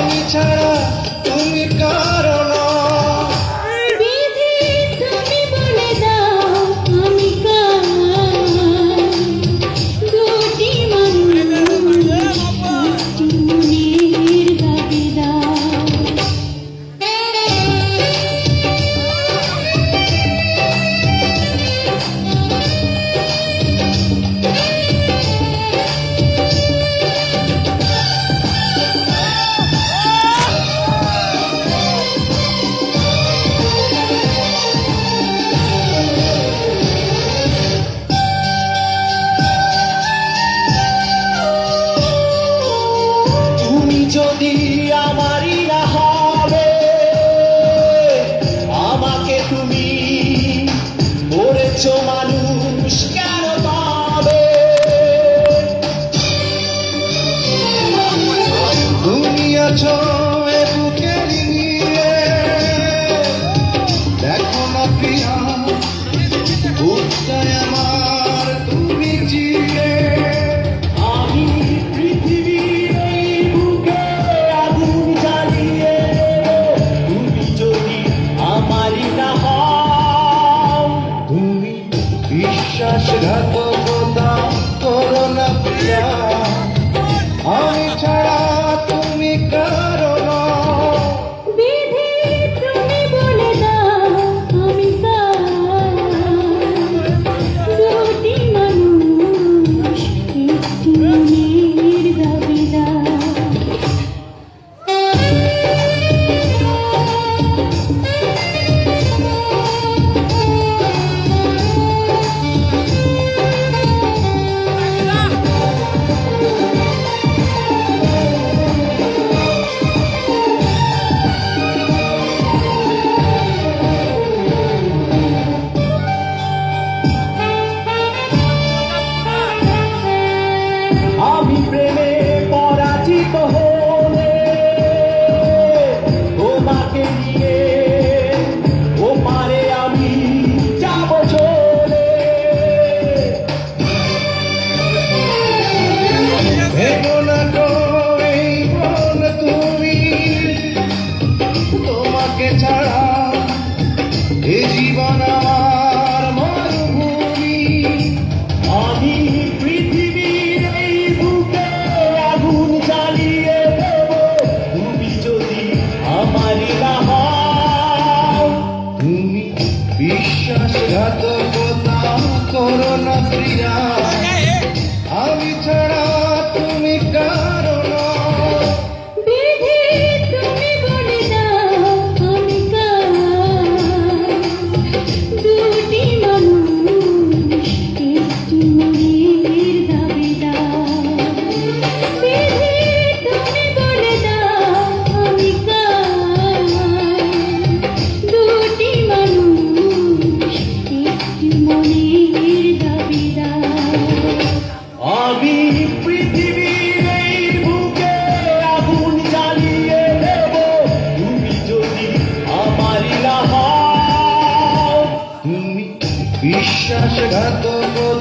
আমি ছাড়া তুমি কারো না। বিধি তুমি বলে দাও আমি কার, দুটি মানুষ একটি মনের দাবিদার। তুমি যদি আমারই না হবে, আমাকে তুমি করেছো মানুষ কেন পাবে? তুমি আছো এ বুকের নিয়ে, দেখো না প্রিয়া বুকটায় আমার তুমি চিরে। আমি পৃথিবীর এই বুকে আগুন জ্বালিয়ে দেব, তুমি যদি আমারই না হও। তুমি বিশ্বাসঘাতকতা করো না প্রিয়া, আমি ছাড়া তুমি কারো না। বিধি তুমি বলে দাও আমি কার, দুটি মানুষ একটি মনের দাবিদার। আমি প্রেমে পরাজিত হলে তোমাকে নিয়ে ও পারে আমি যাব চলে। ভেবো না গো এই মন তুমি, তোমাকে ছাড়া এ জীবন আমার মরুভূমি। আমি পৃথিবীর এই বুকে আগুন জ্বালিয়ে দেব, তুমি যদি আমারই না হও। তুমি বিশ্বাসঘাতকতা করো না প্রিয়া, আমি ছাড়া তুমি কারো না। বিধি তুমি বলে দাও আমি কার, দুটি মানুষ একটি মনের দাবিদার। বিধি তুমি বলে দাও আমি কার, দুটি মানুষ একটি মনের দাবিদার। আমি পৃথিবীর এই বুকে আগুন জ্বালিয়ে দেব, তুমি যদি আমারই না হও। তুমি বিশ্বাসঘাতকতা